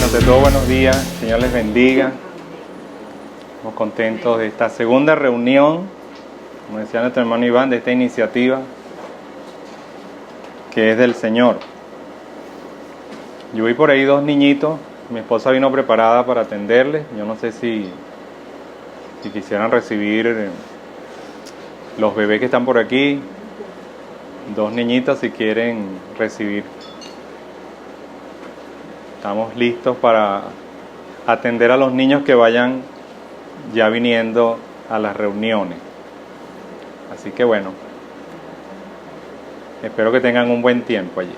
Bueno, ante todo, buenos días, Señor les bendiga. Estamos contentos de esta segunda reunión, como decía nuestro hermano Iván, de esta iniciativa que es del Señor. Yo vi por ahí dos niñitos, mi esposa vino preparada para atenderles. Yo no sé si quisieran recibir los bebés que están por aquí, dos niñitas si quieren recibir. Estamos listos para atender a los niños que vayan ya viniendo a las reuniones. Así que bueno, espero que tengan un buen tiempo allí,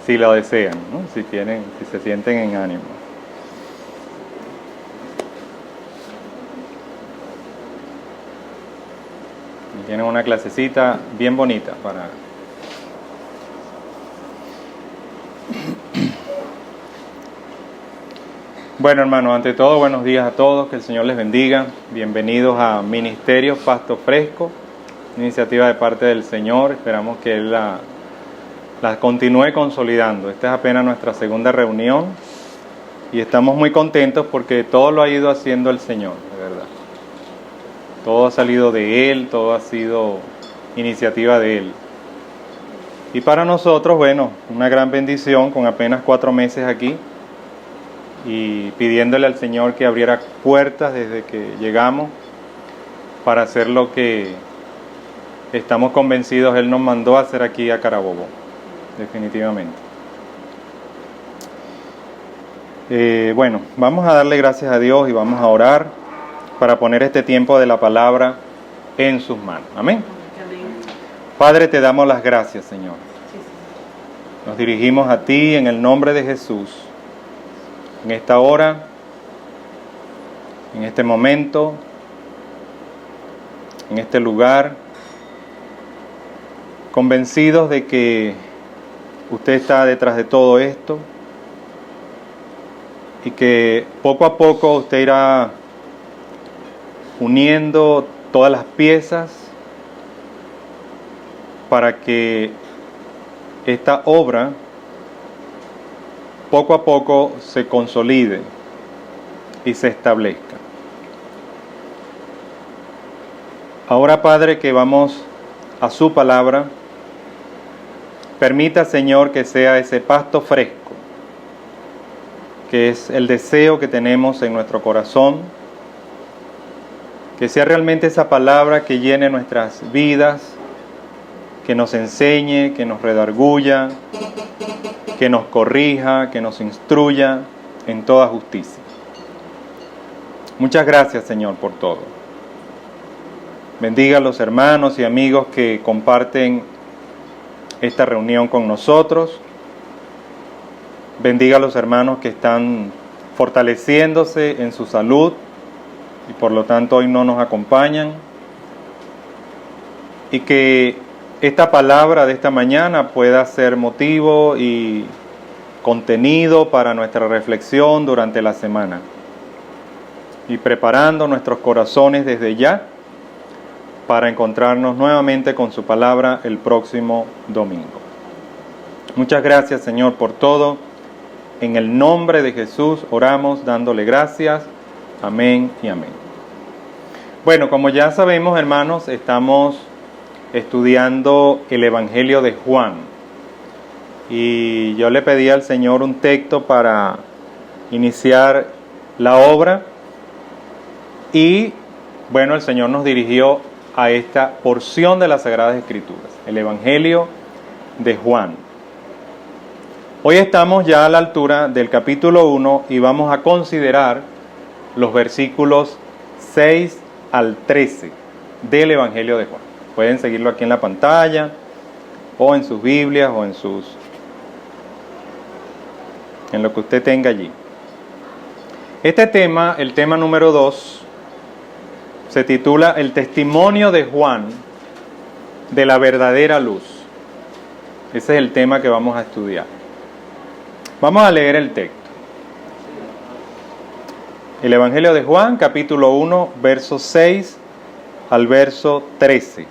si lo desean, ¿no? Si se sienten en ánimo. Y tienen una clasecita bien bonita para... Bueno, hermanos, ante todo, buenos días a todos, que el Señor les bendiga. Bienvenidos a Ministerios Pasto Fresco, iniciativa de parte del Señor. Esperamos que Él la continúe consolidando. Esta es apenas nuestra segunda reunión y estamos muy contentos porque todo lo ha ido haciendo el Señor, de verdad. Todo ha salido de Él, todo ha sido iniciativa de Él. Y para nosotros, bueno, una gran bendición con apenas 4 meses aquí, y pidiéndole al Señor que abriera puertas desde que llegamos para hacer lo que estamos convencidos Él nos mandó a hacer aquí a Carabobo, definitivamente. Bueno, vamos a darle gracias a Dios y vamos a orar para poner este tiempo de la palabra en sus manos. Amén. Padre, te damos las gracias, Señor. Nos dirigimos a ti en el nombre de Jesús. En esta hora, en este momento, en este lugar, convencidos de que usted está detrás de todo esto y que poco a poco usted irá uniendo todas las piezas para que esta obra poco a poco se consolide y se establezca. Ahora, Padre, que vamos a su palabra, permita, Señor, que sea ese pasto fresco, que es el deseo que tenemos en nuestro corazón, que sea realmente esa palabra que llene nuestras vidas, que nos enseñe, que nos redarguya, que nos corrija, que nos instruya en toda justicia. Muchas gracias, Señor, por todo. Bendiga a los hermanos y amigos que comparten esta reunión con nosotros. Bendiga a los hermanos que están fortaleciéndose en su salud y por lo tanto hoy no nos acompañan. Y que esta palabra de esta mañana pueda ser motivo y contenido para nuestra reflexión durante la semana. Y preparando nuestros corazones desde ya para encontrarnos nuevamente con su palabra el próximo domingo. Muchas gracias, Señor, por todo. En el nombre de Jesús oramos dándole gracias. Amén y amén. Bueno, como ya sabemos, hermanos, estamos estudiando el Evangelio de Juan. Y yo le pedí al Señor un texto para iniciar la obra. Y bueno, el Señor nos dirigió a esta porción de las Sagradas Escrituras, el Evangelio de Juan. Hoy estamos ya a la altura del capítulo 1 y vamos a considerar los versículos 6 al 13 del Evangelio de Juan. Pueden seguirlo aquí en la pantalla, o en sus Biblias, o en lo que usted tenga allí. Este tema, el tema número 2, se titula El testimonio de Juan de la verdadera luz. Ese es el tema que vamos a estudiar. Vamos a leer el texto. El Evangelio de Juan, capítulo 1, verso 6 al verso 13.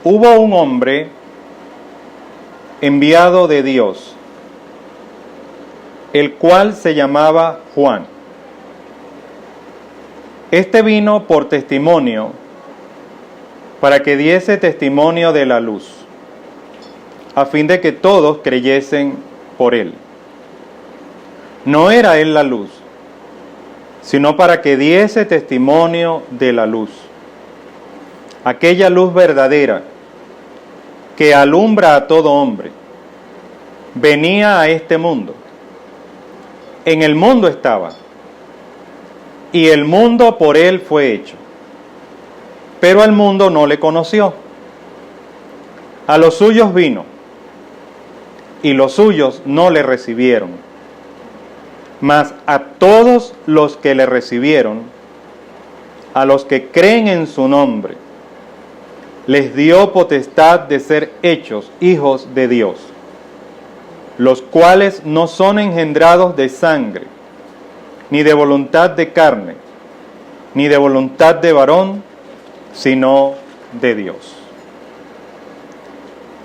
Hubo un hombre enviado de Dios, el cual se llamaba Juan. Este vino por testimonio, para que diese testimonio de la luz, a fin de que todos creyesen por él. No era él la luz, sino para que diese testimonio de la luz, aquella luz verdadera que alumbra a todo hombre. Venía a este mundo. En el mundo estaba, y el mundo por él fue hecho, pero al mundo no le conoció. A los suyos vino, y los suyos no le recibieron. Mas a todos los que le recibieron, a los que creen en su nombre, les dio potestad de ser hechos hijos de Dios, los cuales no son engendrados de sangre, ni de voluntad de carne, ni de voluntad de varón, sino de Dios.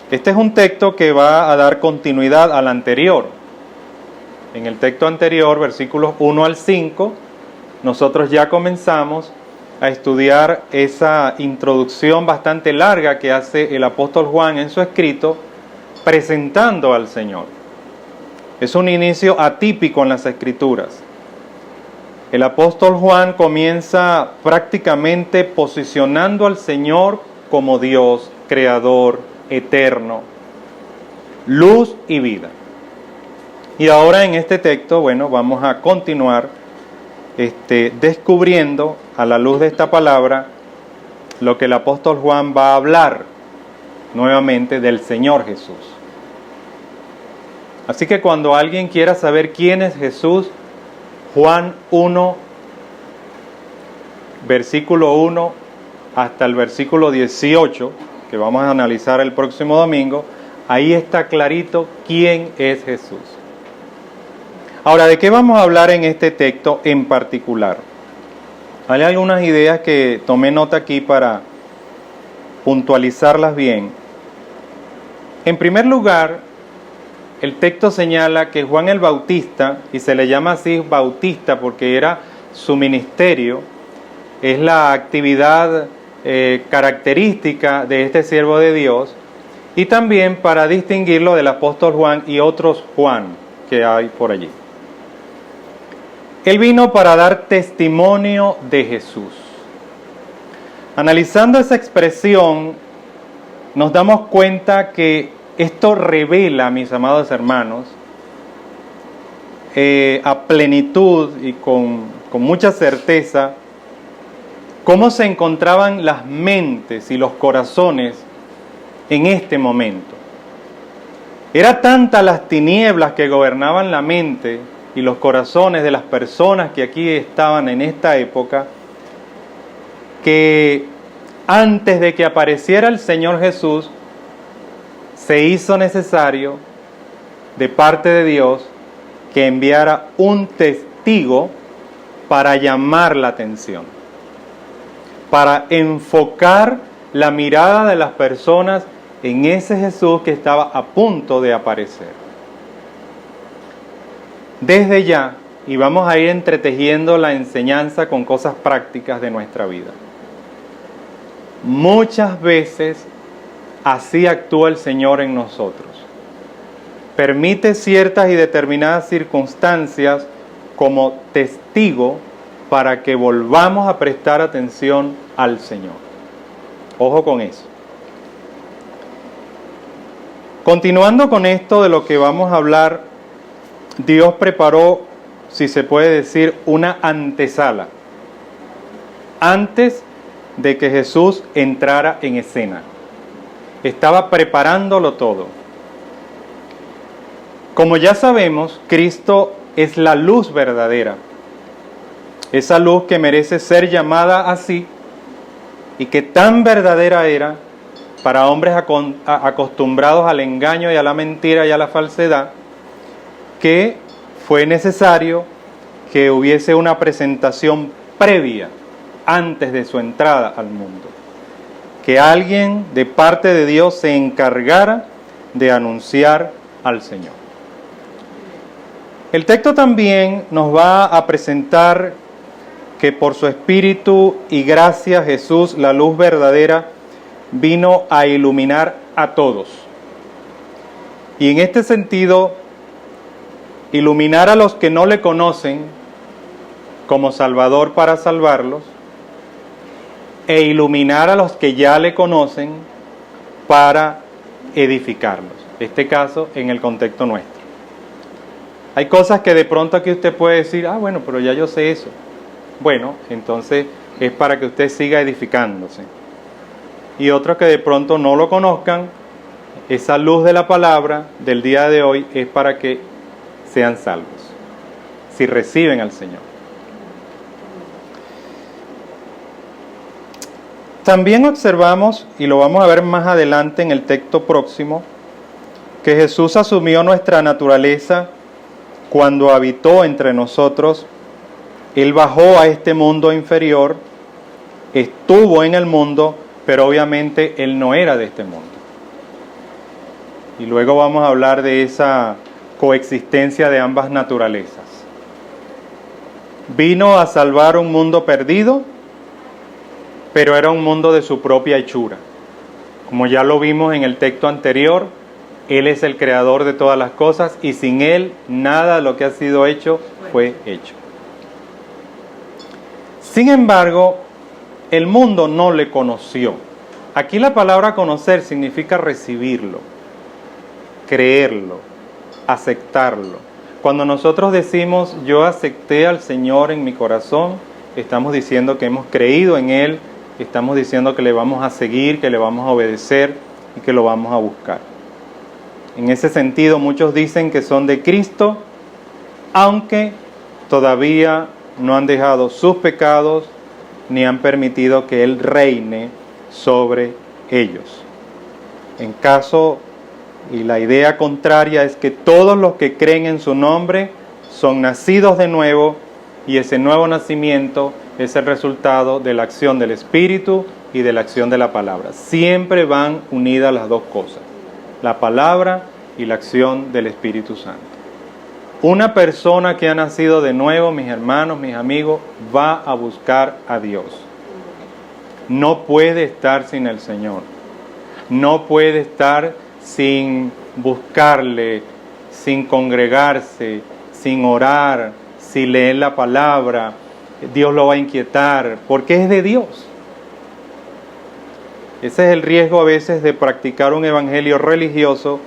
Este es un texto que va a dar continuidad al anterior. En el texto anterior, versículos 1 al 5, nosotros ya comenzamos a estudiar esa introducción bastante larga que hace el apóstol Juan en su escrito, presentando al Señor. Es un inicio atípico en las Escrituras. El apóstol Juan comienza prácticamente posicionando al Señor como Dios, creador, eterno, luz y vida. Y ahora en este texto, vamos a continuar descubriendo a la luz de esta palabra lo que el apóstol Juan va a hablar nuevamente del Señor Jesús. Así que cuando alguien quiera saber quién es Jesús, Juan 1, versículo 1 hasta el versículo 18, que vamos a analizar el próximo domingo, ahí está clarito quién es Jesús. Ahora, ¿de qué vamos a hablar en este texto en particular? Hay algunas ideas que tomé nota aquí para puntualizarlas bien. En primer lugar, el texto señala que Juan el Bautista, y se le llama así Bautista porque era su ministerio, es la actividad característica de este siervo de Dios, y también para distinguirlo del apóstol Juan y otros Juan que hay por allí. Él vino para dar testimonio de Jesús. Analizando esa expresión, nos damos cuenta que esto revela, mis amados hermanos, a plenitud y con mucha certeza, cómo se encontraban las mentes y los corazones en este momento. Era tanta las tinieblas que gobernaban la mente y los corazones de las personas que aquí estaban en esta época, que antes de que apareciera el Señor Jesús, se hizo necesario de parte de Dios que enviara un testigo para llamar la atención, para enfocar la mirada de las personas en ese Jesús que estaba a punto de aparecer. Desde ya, y vamos a ir entretejiendo la enseñanza con cosas prácticas de nuestra vida. Muchas veces así actúa el Señor en nosotros. Permite ciertas y determinadas circunstancias como testigo para que volvamos a prestar atención al Señor. Ojo con eso. Continuando con esto de lo que vamos a hablar, Dios preparó, si se puede decir, una antesala antes de que Jesús entrara en escena. Estaba preparándolo todo. Como ya sabemos, Cristo es la luz verdadera. Esa luz que merece ser llamada así y que tan verdadera era para hombres acostumbrados al engaño y a la mentira y a la falsedad, que fue necesario que hubiese una presentación previa antes de su entrada al mundo. Que alguien de parte de Dios se encargara de anunciar al Señor. El texto también nos va a presentar que por su Espíritu y gracia Jesús, la luz verdadera, vino a iluminar a todos. Y en este sentido, iluminar a los que no le conocen como Salvador para salvarlos, e iluminar a los que ya le conocen para edificarlos. En este caso, en el contexto nuestro. Hay cosas que de pronto aquí usted puede decir, bueno, pero ya yo sé eso. Bueno, entonces es para que usted siga edificándose. Y otros que de pronto no lo conozcan, esa luz de la palabra del día de hoy es para que sean salvos, si reciben al Señor. También observamos, y lo vamos a ver más adelante en el texto próximo, que Jesús asumió nuestra naturaleza cuando habitó entre nosotros. Él bajó a este mundo inferior, estuvo en el mundo, pero obviamente Él no era de este mundo. Y luego vamos a hablar de esa coexistencia de ambas naturalezas. Vino a salvar un mundo perdido, pero era un mundo de su propia hechura. Como ya lo vimos en el texto anterior, Él es el creador de todas las cosas y sin Él nada de lo que ha sido hecho fue hecho. Sin embargo, el mundo no le conoció. Aquí la palabra conocer significa recibirlo, creerlo, aceptarlo. Cuando nosotros decimos yo acepté al Señor en mi corazón, estamos diciendo que hemos creído en Él, estamos diciendo que le vamos a seguir, que le vamos a obedecer y que lo vamos a buscar. En ese sentido, muchos dicen que son de Cristo, aunque todavía no han dejado sus pecados ni han permitido que Él reine sobre ellos. En caso, y la idea contraria es que todos los que creen en su nombre son nacidos de nuevo, y ese nuevo nacimiento es el resultado de la acción del Espíritu y de la acción de la palabra. Siempre van unidas las dos cosas, la palabra y la acción del Espíritu Santo. Una persona que ha nacido de nuevo, mis hermanos, mis amigos, va a buscar a Dios. No puede estar sin el Señor. No puede estar sin buscarle, sin congregarse, sin orar, sin leer la palabra. Dios lo va a inquietar, porque es de Dios. Ese es el riesgo a veces de practicar un evangelio religioso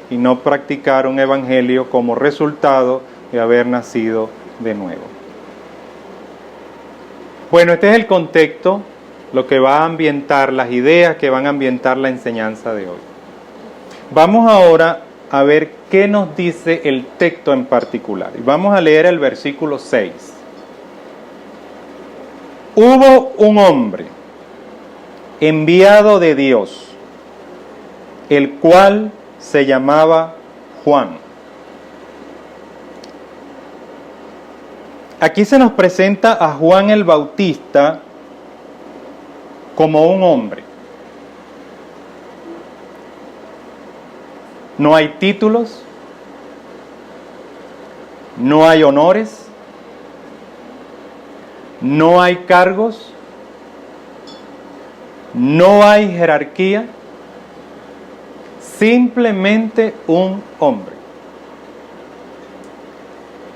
y no practicar un evangelio como resultado de haber nacido de nuevo. Bueno, este es el contexto, lo que va a ambientar las ideas que van a ambientar la enseñanza de hoy. Vamos ahora a ver qué nos dice el texto en particular. Y vamos a leer el versículo 6. Hubo un hombre enviado de Dios, el cual se llamaba Juan. Aquí se nos presenta a Juan el Bautista como un hombre. No hay títulos, no hay honores, no hay cargos, no hay jerarquía, simplemente un hombre.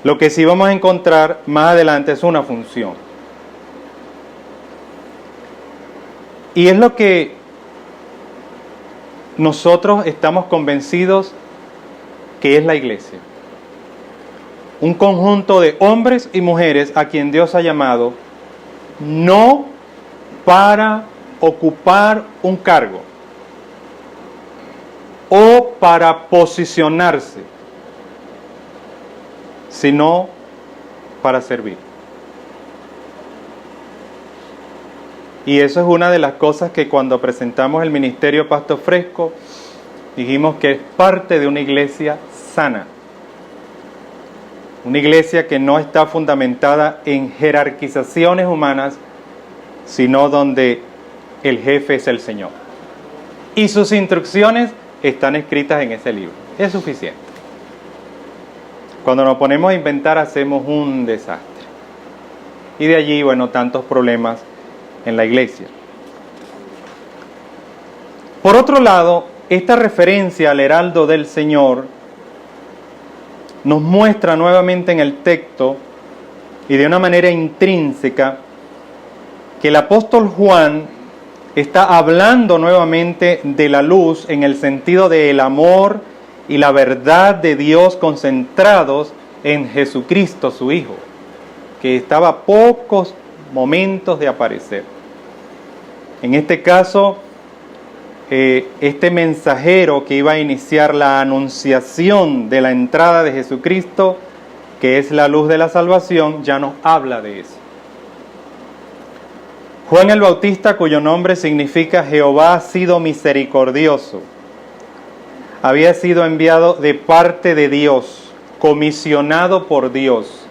Lo que sí vamos a encontrar más adelante es una función. Y es lo que nosotros estamos convencidos que es la iglesia. Un conjunto de hombres y mujeres a quien Dios ha llamado no para ocupar un cargo o para posicionarse, sino para servir. Y eso es una de las cosas que cuando presentamos el Ministerio Pasto Fresco dijimos que es parte de una iglesia sana. Una iglesia que no está fundamentada en jerarquizaciones humanas, sino donde el jefe es el Señor. Y sus instrucciones están escritas en ese libro. Es suficiente. Cuando nos ponemos a inventar hacemos un desastre. Y de allí, bueno, tantos problemas en la iglesia. Por otro lado, esta referencia al heraldo del Señor nos muestra nuevamente en el texto y de una manera intrínseca que el apóstol Juan está hablando nuevamente de la luz en el sentido del amor y la verdad de Dios concentrados en Jesucristo, su Hijo, que estaba a pocos momentos de aparecer. En este caso, este mensajero que iba a iniciar la anunciación de la entrada de Jesucristo, que es la luz de la salvación, ya nos habla de eso. Juan el Bautista, cuyo nombre significa Jehová ha sido misericordioso, había sido enviado de parte de Dios, comisionado por Dios.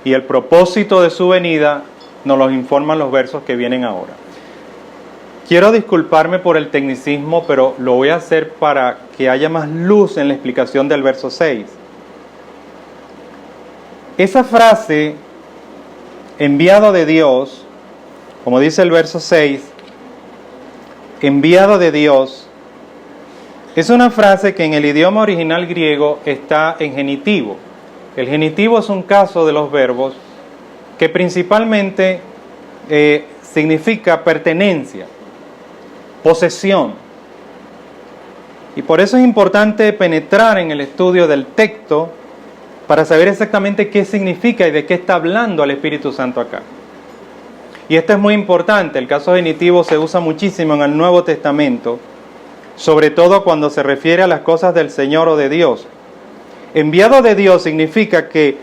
Y el propósito de su venida nos lo informan los versos que vienen ahora. Quiero disculparme por el tecnicismo, pero lo voy a hacer para que haya más luz en la explicación del verso 6. Esa frase, enviado de Dios, como dice el verso 6, enviado de Dios, es una frase que en el idioma original griego está en genitivo. El genitivo es un caso de los verbos que principalmente significa pertenencia, posesión. Y por eso es importante penetrar en el estudio del texto para saber exactamente qué significa y de qué está hablando el Espíritu Santo acá. Y esto es muy importante, el caso genitivo se usa muchísimo en el Nuevo Testamento, sobre todo cuando se refiere a las cosas del Señor o de Dios. Enviado de Dios significa que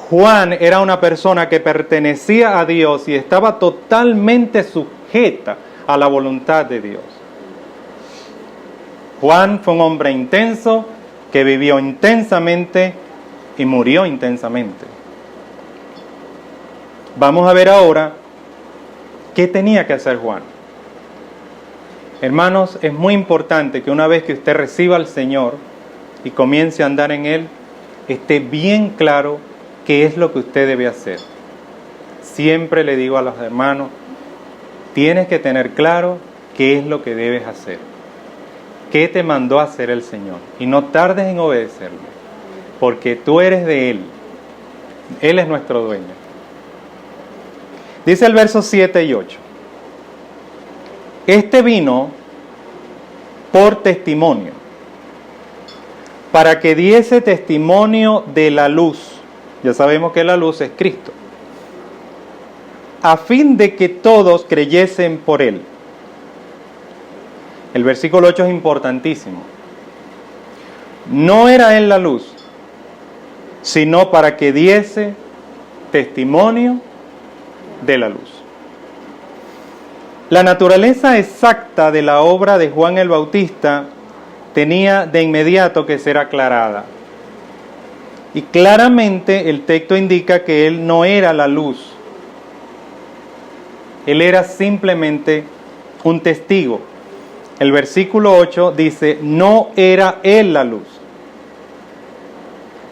Juan era una persona que pertenecía a Dios y estaba totalmente sujeta a la voluntad de Dios. Juan fue un hombre intenso que vivió intensamente y murió intensamente. Vamos a ver ahora qué tenía que hacer Juan. Hermanos, es muy importante que una vez que usted reciba al Señor y comience a andar en Él, esté bien claro qué es lo que usted debe hacer. Siempre le digo a los hermanos, tienes que tener claro qué es lo que debes hacer. ¿Qué te mandó a hacer el Señor? Y no tardes en obedecerlo, porque tú eres de Él. Él es nuestro dueño. Dice el verso 7 y 8. Este vino por testimonio, para que diese testimonio de la luz. Ya sabemos que la luz es Cristo. A fin de que todos creyesen por Él. El versículo 8 es importantísimo. No era Él la luz, sino para que diese testimonio de la luz. La naturaleza exacta de la obra de Juan el Bautista tenía de inmediato que ser aclarada. Y claramente el texto indica que él no era la luz. Él era simplemente un testigo. El versículo 8 dice, no era él la luz,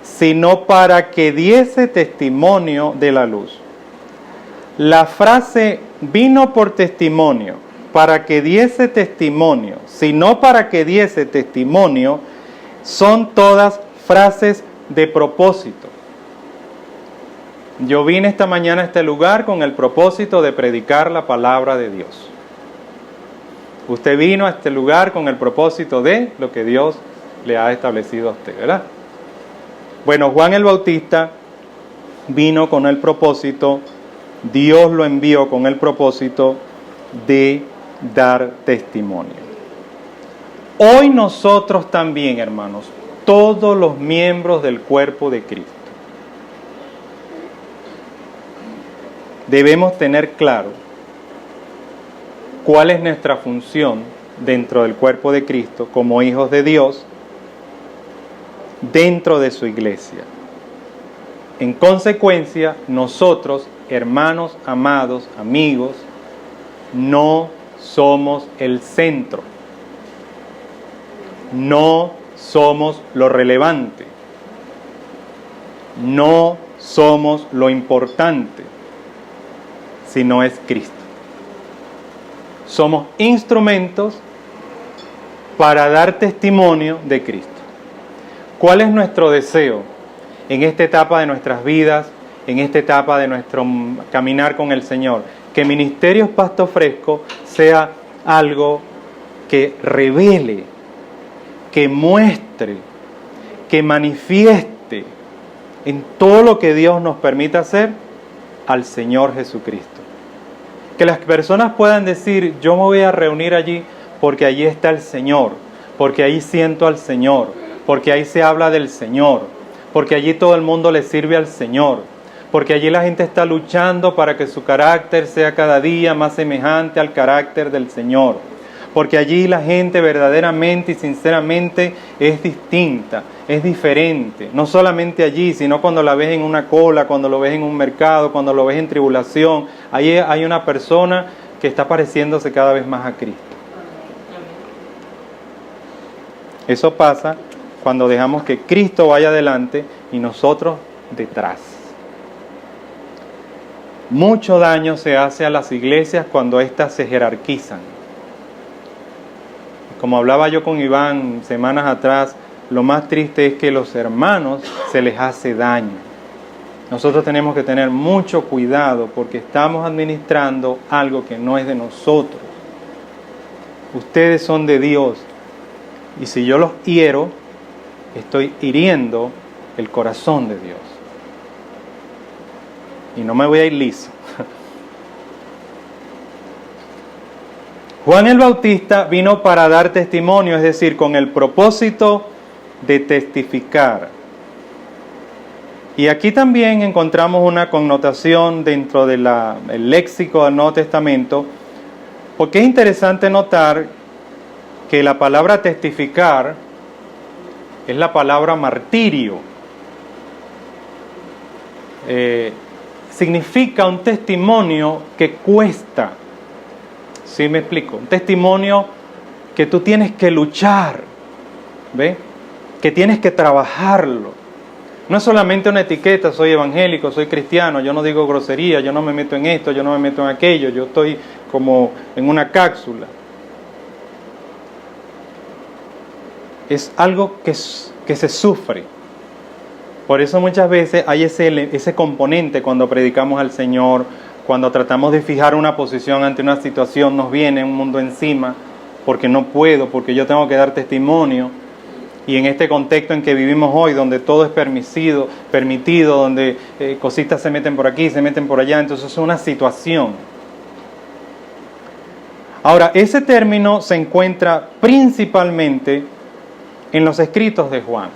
sino para que diese testimonio de la luz. La frase vino por testimonio, para que diese testimonio, sino para que diese testimonio, son todas frases de propósito. Yo vine esta mañana a este lugar con el propósito de predicar la palabra de Dios. Usted vino a este lugar con el propósito de lo que Dios le ha establecido a usted, ¿verdad? Bueno, Juan el Bautista vino con el propósito, Dios lo envió con el propósito de dar testimonio. Hoy nosotros también, hermanos, todos los miembros del cuerpo de Cristo, debemos tener claro cuál es nuestra función dentro del cuerpo de Cristo como hijos de Dios, dentro de su iglesia. En consecuencia, nosotros, hermanos, amados, amigos, no somos el centro. no somos lo relevante, no somos lo importante, sino es Cristo. Somos instrumentos para dar testimonio de Cristo. ¿Cuál es nuestro deseo en esta etapa de nuestras vidas, en esta etapa de nuestro caminar con el Señor? Que Ministerios Pasto Fresco sea algo que revele, que muestre, que manifieste en todo lo que Dios nos permita hacer al Señor Jesucristo. Que las personas puedan decir, yo me voy a reunir allí porque allí está el Señor, porque ahí siento al Señor, porque ahí se habla del Señor, porque allí todo el mundo le sirve al Señor, porque allí la gente está luchando para que su carácter sea cada día más semejante al carácter del Señor, porque allí la gente verdaderamente y sinceramente es distinta, es diferente, no solamente allí, sino cuando la ves en una cola, cuando lo ves en un mercado, cuando lo ves en tribulación, allí hay una persona que está pareciéndose cada vez más a Cristo. Eso pasa cuando dejamos que Cristo vaya adelante y nosotros detrás. Mucho daño se hace a las iglesias cuando éstas se jerarquizan. Como hablaba yo con Iván semanas atrás, lo más triste es que los hermanos se les hace daño. Nosotros tenemos que tener mucho cuidado porque estamos administrando algo que no es de nosotros. Ustedes son de Dios. Y si yo los hiero, estoy hiriendo el corazón de Dios. Y no me voy a ir liso. Juan el Bautista vino para dar testimonio, es decir, con el propósito de testificar. Y aquí también encontramos una connotación dentro del léxico del Nuevo Testamento, porque es interesante notar que la palabra testificar es la palabra martirio. Significa un testimonio que cuesta. ¿Sí me explico? Un testimonio que tú tienes que luchar, ¿ve? Que tienes que trabajarlo. No es solamente una etiqueta, soy evangélico, soy cristiano, yo no digo grosería, yo no me meto en esto, yo no me meto en aquello, yo estoy como en una cápsula. Es algo que se sufre. Por eso muchas veces hay ese componente cuando predicamos al Señor, cuando tratamos de fijar una posición ante una situación, nos viene un mundo encima, porque no puedo, porque yo tengo que dar testimonio. Y en este contexto en que vivimos hoy, donde todo es permitido, donde cositas se meten por aquí, se meten por allá, entonces es una situación. Ahora, ese término se encuentra principalmente en los escritos de Juan.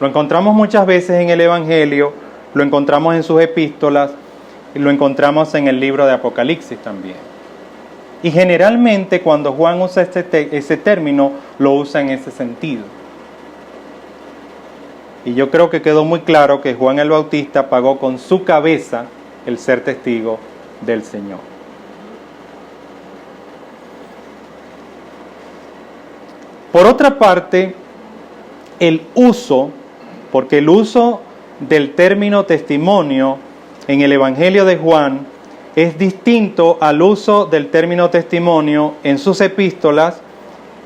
Lo encontramos muchas veces en el Evangelio, lo encontramos en sus epístolas, y lo encontramos en el libro de Apocalipsis también. Y generalmente cuando Juan usa ese término, lo usa en ese sentido. Y yo creo que quedó muy claro que Juan el Bautista pagó con su cabeza el ser testigo del Señor. Por otra parte, el uso, porque el uso del término testimonio en el Evangelio de Juan es distinto al uso del término testimonio en sus epístolas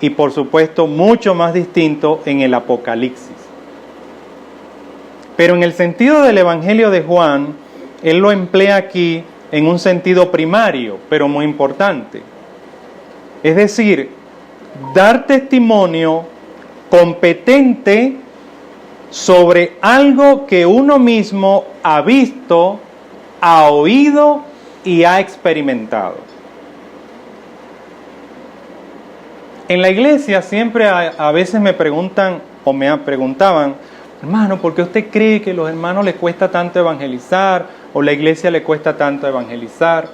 y por supuesto mucho más distinto en el Apocalipsis. Pero en el sentido del Evangelio de Juan, él lo emplea aquí en un sentido primario, pero muy importante. Es decir, dar testimonio competente sobre algo que uno mismo ha visto, ha oído y ha experimentado. En la iglesia siempre a veces me preguntan o me preguntaban, hermano, ¿por qué usted cree que a los hermanos les cuesta tanto evangelizar o la iglesia le cuesta tanto evangelizar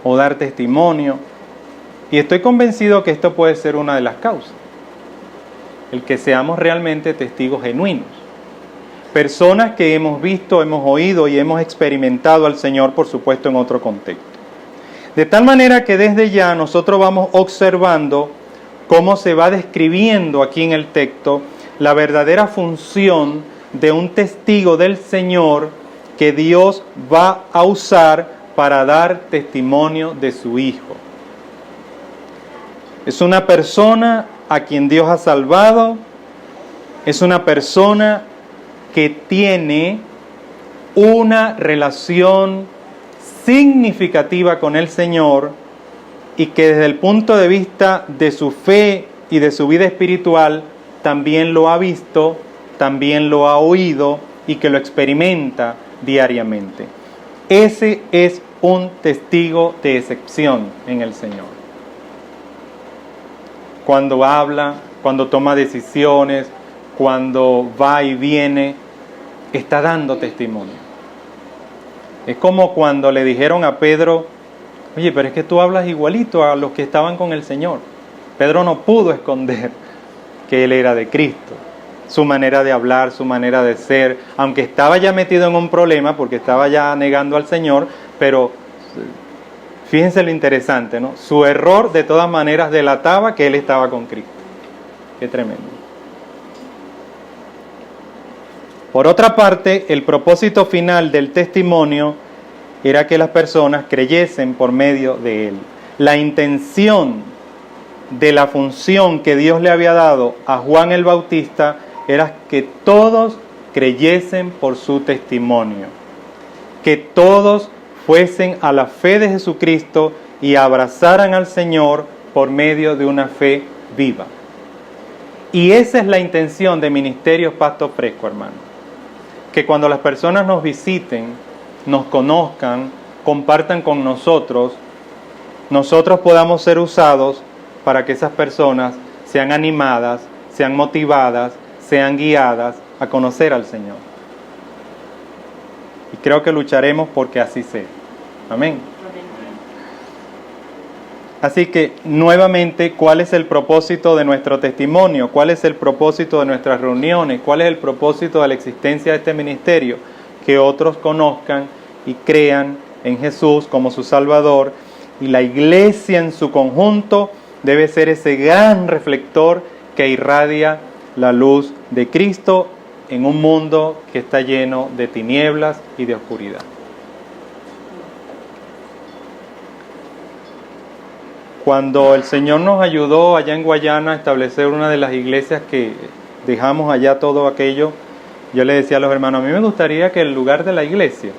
o dar testimonio? Y estoy convencido que esto puede ser una de las causas. El que seamos realmente testigos genuinos. Personas que hemos visto, hemos oído y hemos experimentado al Señor, por supuesto, en otro contexto. De tal manera que desde ya nosotros vamos observando cómo se va describiendo aquí en el texto la verdadera función de un testigo del Señor que Dios va a usar para dar testimonio de su Hijo. Es una persona a quien Dios ha salvado, es una persona que tiene una relación significativa con el Señor y que desde el punto de vista de su fe y de su vida espiritual también lo ha visto, también lo ha oído y que lo experimenta diariamente. Ese es un testigo de excepción en el Señor. Cuando habla, cuando toma decisiones, cuando va y viene, está dando testimonio. Es como cuando le dijeron a Pedro, oye, pero es que tú hablas igualito a los que estaban con el Señor. Pedro no pudo esconder que él era de Cristo. Su manera de hablar, su manera de ser, aunque estaba ya metido en un problema porque estaba ya negando al Señor, pero fíjense lo interesante, ¿no? Su error de todas maneras delataba que él estaba con Cristo. Qué tremendo. Por otra parte, el propósito final del testimonio era que las personas creyesen por medio de él. La intención de la función que Dios le había dado a Juan el Bautista era que todos creyesen por su testimonio, que todos fuesen a la fe de Jesucristo y abrazaran al Señor por medio de una fe viva. Y esa es la intención de Ministerios Pasto Fresco, hermano. Que cuando las personas nos visiten, nos conozcan, compartan con nosotros podamos ser usados para que esas personas sean animadas, sean motivadas, sean guiadas a conocer al Señor. Y creo que lucharemos porque así sea. Amén. Así que, nuevamente, ¿cuál es el propósito de nuestro testimonio? ¿Cuál es el propósito de nuestras reuniones? ¿Cuál es el propósito de la existencia de este ministerio? Que otros conozcan y crean en Jesús como su Salvador, y la iglesia en su conjunto debe ser ese gran reflector que irradia la luz de Cristo en un mundo que está lleno de tinieblas y de oscuridad. Cuando el Señor nos ayudó allá en Guayana a establecer una de las iglesias que dejamos allá todo aquello, yo le decía a los hermanos, a mí me gustaría que el lugar de la iglesia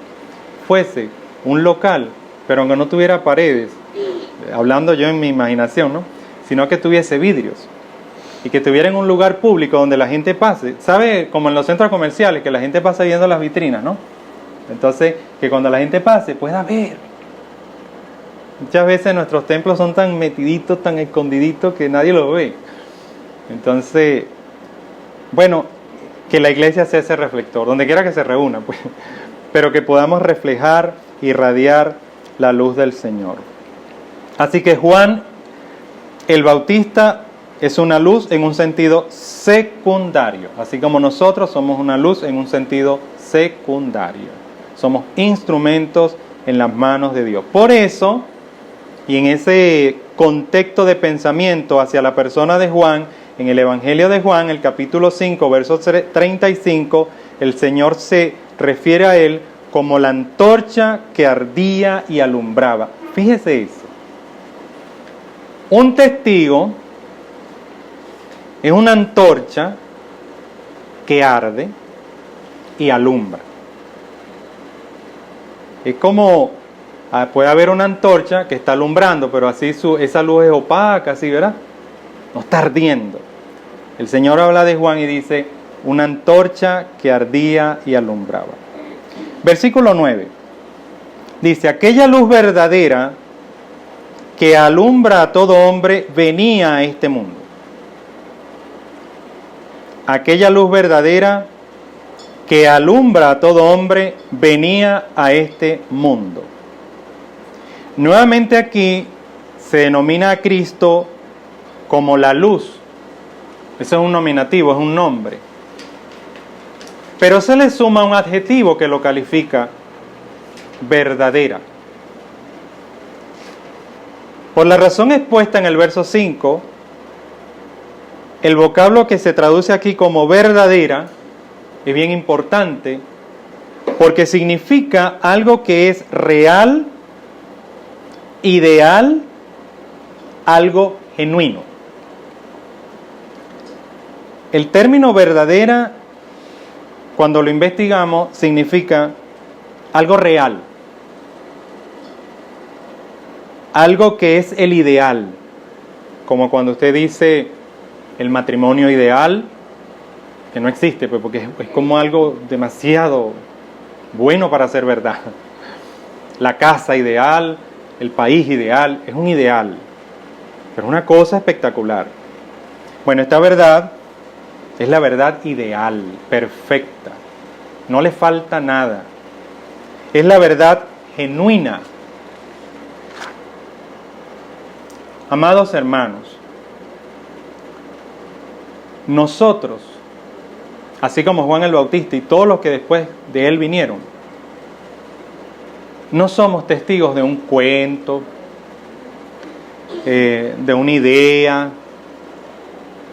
fuese un local, pero aunque no tuviera paredes, hablando yo en mi imaginación, ¿no? Sino que tuviese vidrios y que tuviera en un lugar público donde la gente pase. ¿Sabe? Como en los centros comerciales, que la gente pasa viendo las vitrinas, ¿no? Entonces, que cuando la gente pase pueda ver. Muchas veces nuestros templos son tan metiditos, tan escondiditos que nadie los ve. Entonces, bueno, que la iglesia sea ese reflector, donde quiera que se reúna, pues, pero que podamos reflejar, irradiar la luz del Señor. Así que Juan el Bautista es una luz en un sentido secundario, así como nosotros somos una luz en un sentido secundario. Somos instrumentos en las manos de Dios. Por eso, y en ese contexto de pensamiento hacia la persona de Juan, en el Evangelio de Juan, el capítulo 5, verso 35, el Señor se refiere a él como la antorcha que ardía y alumbraba. Fíjese eso. Un testigo es una antorcha que arde y alumbra. Es como, puede haber una antorcha que está alumbrando, pero así esa luz es opaca, así, ¿verdad? No está ardiendo. El Señor habla de Juan y dice, una antorcha que ardía y alumbraba. Versículo 9. Dice, aquella luz verdadera que alumbra a todo hombre venía a este mundo. Aquella luz verdadera que alumbra a todo hombre venía a este mundo. Nuevamente aquí se denomina a Cristo como la luz. Eso es un nominativo, es un nombre. Pero se le suma un adjetivo que lo califica: verdadera. Por la razón expuesta en el verso 5, el vocablo que se traduce aquí como verdadera es bien importante porque significa algo que es real, ideal, algo genuino. El término verdadera, cuando lo investigamos, significa algo real, algo que es el ideal, como cuando usted dice el matrimonio ideal, que no existe, pues, porque es como algo demasiado bueno para ser verdad. La casa ideal, el país ideal, es un ideal, pero una cosa espectacular. Bueno, esta verdad es la verdad ideal, perfecta, no le falta nada. Es la verdad genuina. Amados hermanos, nosotros, así como Juan el Bautista y todos los que después de él vinieron, no somos testigos de un cuento, de una idea,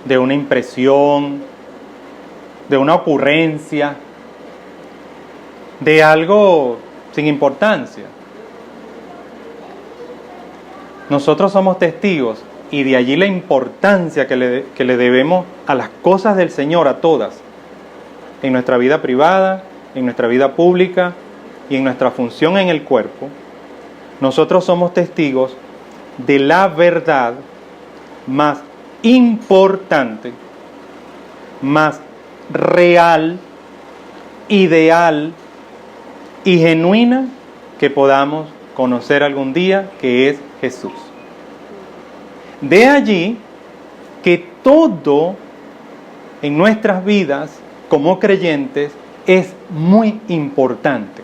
de una impresión, de una ocurrencia, de algo sin importancia. Nosotros somos testigos, y de allí la importancia que le debemos a las cosas del Señor, a todas, en nuestra vida privada, en nuestra vida pública y en nuestra función en el cuerpo. Nosotros somos testigos de la verdad más importante, más real, ideal y genuina que podamos conocer algún día, que es Jesús. De allí que todo en nuestras vidas como creyentes es muy importante.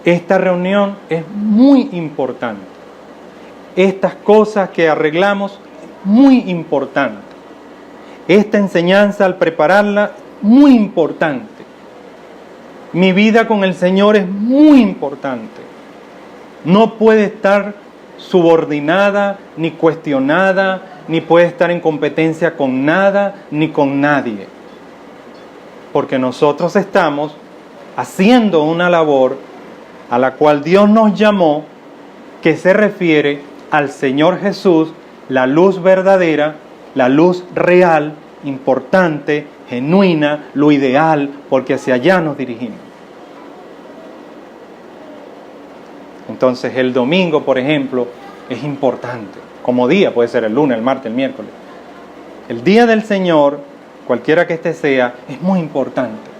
Esta reunión es muy importante. Estas cosas que arreglamos, muy importante. Esta enseñanza al prepararla, muy importante. Mi vida con el Señor es muy importante. No puede estar subordinada, ni cuestionada, ni puede estar en competencia con nada, ni con nadie. Porque nosotros estamos haciendo una labor a la cual Dios nos llamó, que se refiere al Señor Jesús, la luz verdadera, la luz real, importante, genuina, lo ideal, porque hacia allá nos dirigimos. Entonces el domingo, por ejemplo, es importante. Como día, puede ser el lunes, el martes, el miércoles. El día del Señor, cualquiera que éste sea, es muy importante.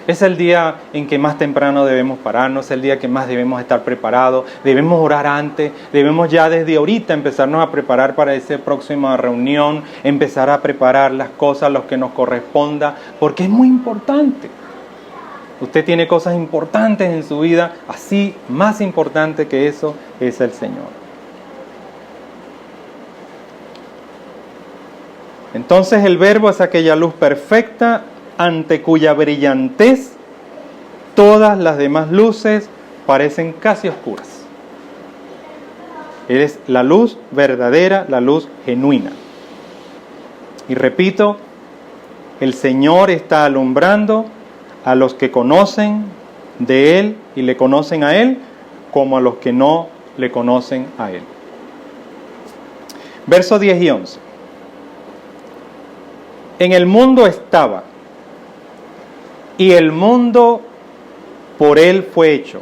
Es el día en que más temprano debemos pararnos, es el día que más debemos estar preparados, debemos orar antes, debemos ya desde ahorita empezarnos a preparar para esa próxima reunión, empezar a preparar las cosas, lo que nos corresponda, porque es muy importante. Usted tiene cosas importantes en su vida, así más importante que eso es el Señor. Entonces el Verbo es aquella luz perfecta ante cuya brillantez todas las demás luces parecen casi oscuras. Él es la luz verdadera, la luz genuina. Y repito, el Señor está alumbrando a los que conocen de Él y le conocen a Él, como a los que no le conocen a Él. Versos 10 y 11. En el mundo estaba, y el mundo por Él fue hecho,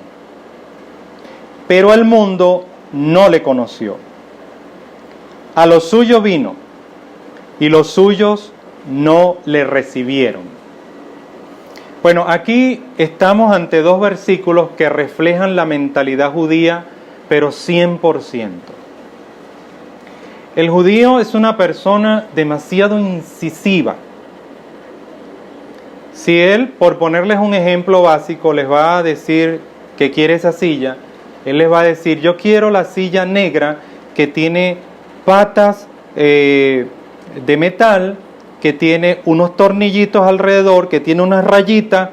pero el mundo no le conoció. A los suyos vino, y los suyos no le recibieron. Bueno, aquí estamos ante dos versículos que reflejan la mentalidad judía, pero 100%. El judío es una persona demasiado incisiva. Si él, por ponerles un ejemplo básico, les va a decir que quiere esa silla, él les va a decir, yo quiero la silla negra que tiene patas de metal, que tiene unos tornillitos alrededor, que tiene unas rayitas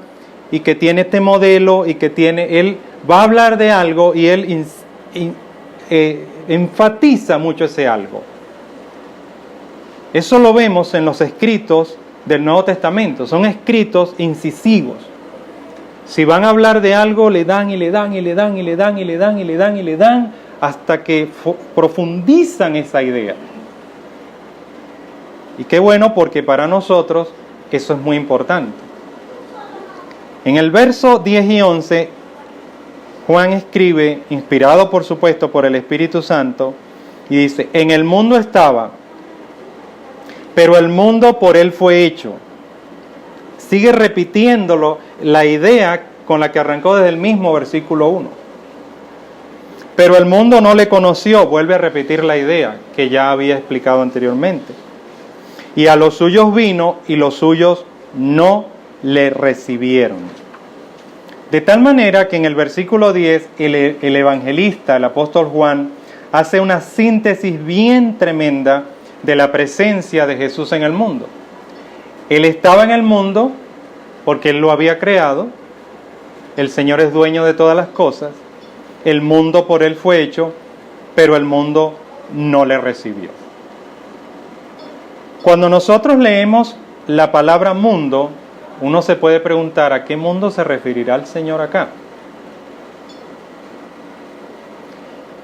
y que tiene este modelo y que tiene... Él va a hablar de algo y él enfatiza mucho ese algo. Eso lo vemos en los escritos del Nuevo Testamento. Son escritos incisivos. Si van a hablar de algo, le dan y le dan y le dan y le dan y le dan y le dan y le dan hasta que profundizan esa idea. Y qué bueno, porque para nosotros eso es muy importante. En el verso 10 y 11, Juan escribe, inspirado por supuesto por el Espíritu Santo, y dice: en el mundo estaba, pero el mundo por él fue hecho. Sigue repitiéndolo la idea con la que arrancó desde el mismo versículo 1. Pero el mundo no le conoció, vuelve a repetir la idea que ya había explicado anteriormente. Y a los suyos vino y los suyos no le recibieron. De tal manera que en el versículo 10 el evangelista, el apóstol Juan, hace una síntesis bien tremenda de la presencia de Jesús en el mundo. Él estaba en el mundo porque Él lo había creado. El Señor es dueño de todas las cosas. El mundo por Él fue hecho, pero el mundo no le recibió. Cuando nosotros leemos la palabra mundo, uno se puede preguntar: ¿a qué mundo se referirá el Señor acá?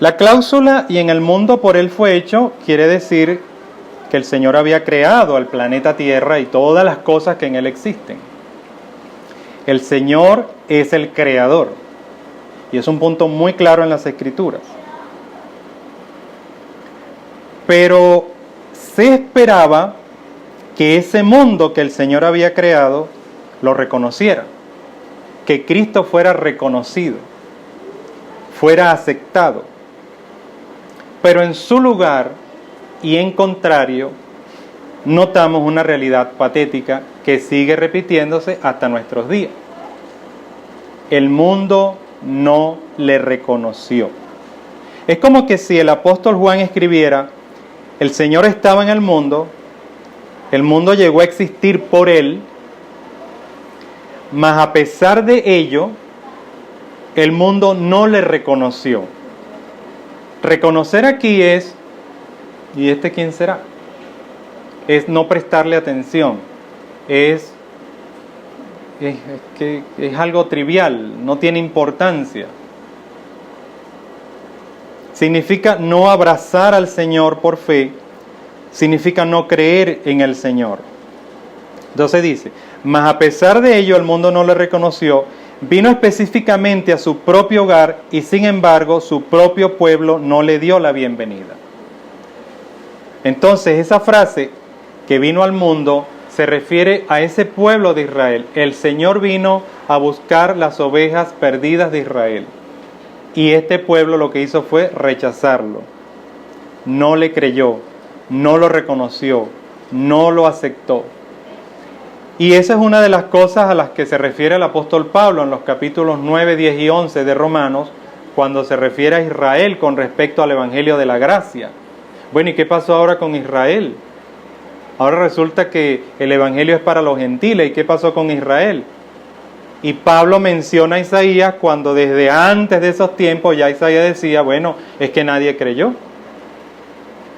La cláusula "y en el mundo por Él fue hecho" quiere decir que el Señor había creado al planeta Tierra y todas las cosas que en él existen. El Señor es el creador, y es un punto muy claro en las Escrituras. Pero se esperaba que ese mundo que el Señor había creado lo reconociera, que Cristo fuera reconocido, fuera aceptado. Pero en su lugar y en contrario, notamos una realidad patética que sigue repitiéndose hasta nuestros días. El mundo no le reconoció. Es como que si el apóstol Juan escribiera: el Señor estaba en el mundo llegó a existir por Él, mas a pesar de ello, el mundo no le reconoció. Reconocer aquí es: ¿y este quién será? Es no prestarle atención, es algo trivial, no tiene importancia. Significa no abrazar al Señor por fe, significa no creer en el Señor. Entonces dice: mas a pesar de ello el mundo no le reconoció, vino específicamente a su propio hogar y sin embargo su propio pueblo no le dio la bienvenida. Entonces esa frase, que vino al mundo, se refiere a ese pueblo de Israel. El Señor vino a buscar las ovejas perdidas de Israel. Y este pueblo lo que hizo fue rechazarlo. No le creyó, no lo reconoció, no lo aceptó. Y esa es una de las cosas a las que se refiere el apóstol Pablo en los capítulos 9, 10 y 11 de Romanos, cuando se refiere a Israel con respecto al Evangelio de la Gracia. Bueno, ¿y qué pasó ahora con Israel? Ahora resulta que el Evangelio es para los gentiles. ¿Y qué pasó con Israel? Y Pablo menciona a Isaías cuando desde antes de esos tiempos ya Isaías decía: bueno, es que nadie creyó.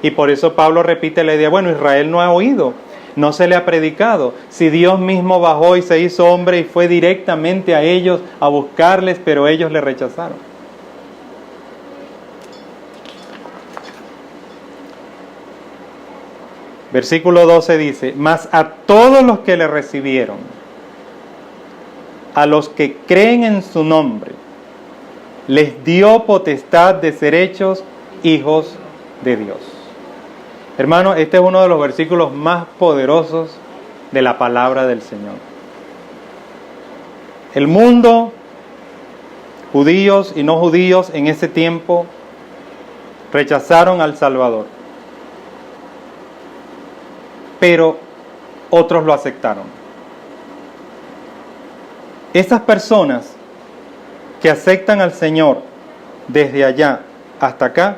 Y por eso Pablo repite la idea: bueno, Israel no ha oído, no se le ha predicado. Si Dios mismo bajó y se hizo hombre y fue directamente a ellos a buscarles, pero ellos le rechazaron. Versículo 12 dice: mas a todos los que le recibieron, a los que creen en su nombre, les dio potestad de ser hechos hijos de Dios. Hermano, este es uno de los versículos más poderosos de la palabra del Señor. El mundo, judíos y no judíos en ese tiempo, rechazaron al Salvador. Pero otros lo aceptaron. Esas personas que aceptan al Señor desde allá hasta acá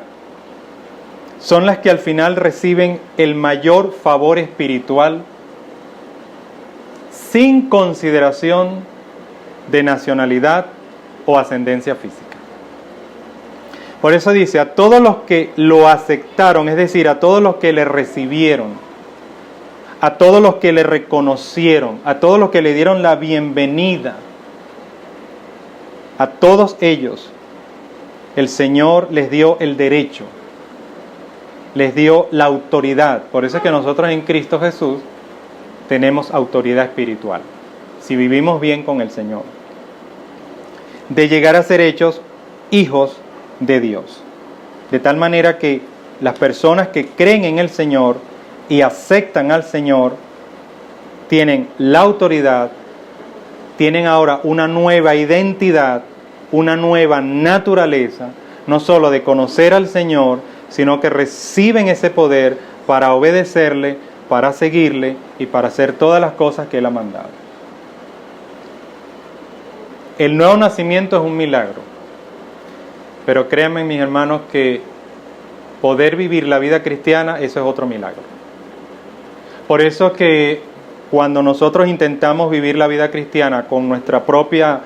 son las que al final reciben el mayor favor espiritual sin consideración de nacionalidad o ascendencia física. Por eso dice: a todos los que lo aceptaron, es decir, a todos los que le recibieron. a todos los que le reconocieron, a todos los que le dieron la bienvenida, a todos ellos, el Señor les dio el derecho, les dio la autoridad. Por eso es que nosotros en Cristo Jesús tenemos autoridad espiritual, si vivimos bien con el Señor, de llegar a ser hechos hijos de Dios. De tal manera que las personas que creen en el Señor y aceptan al Señor tienen la autoridad, tienen ahora una nueva identidad, una nueva naturaleza, no solo de conocer al Señor, sino que reciben ese poder para obedecerle, para seguirle y para hacer todas las cosas que Él ha mandado. El nuevo nacimiento es un milagro, pero créanme, mis hermanos, que poder vivir la vida cristiana, eso es otro milagro. Por eso que cuando nosotros intentamos vivir la vida cristiana con nuestra propia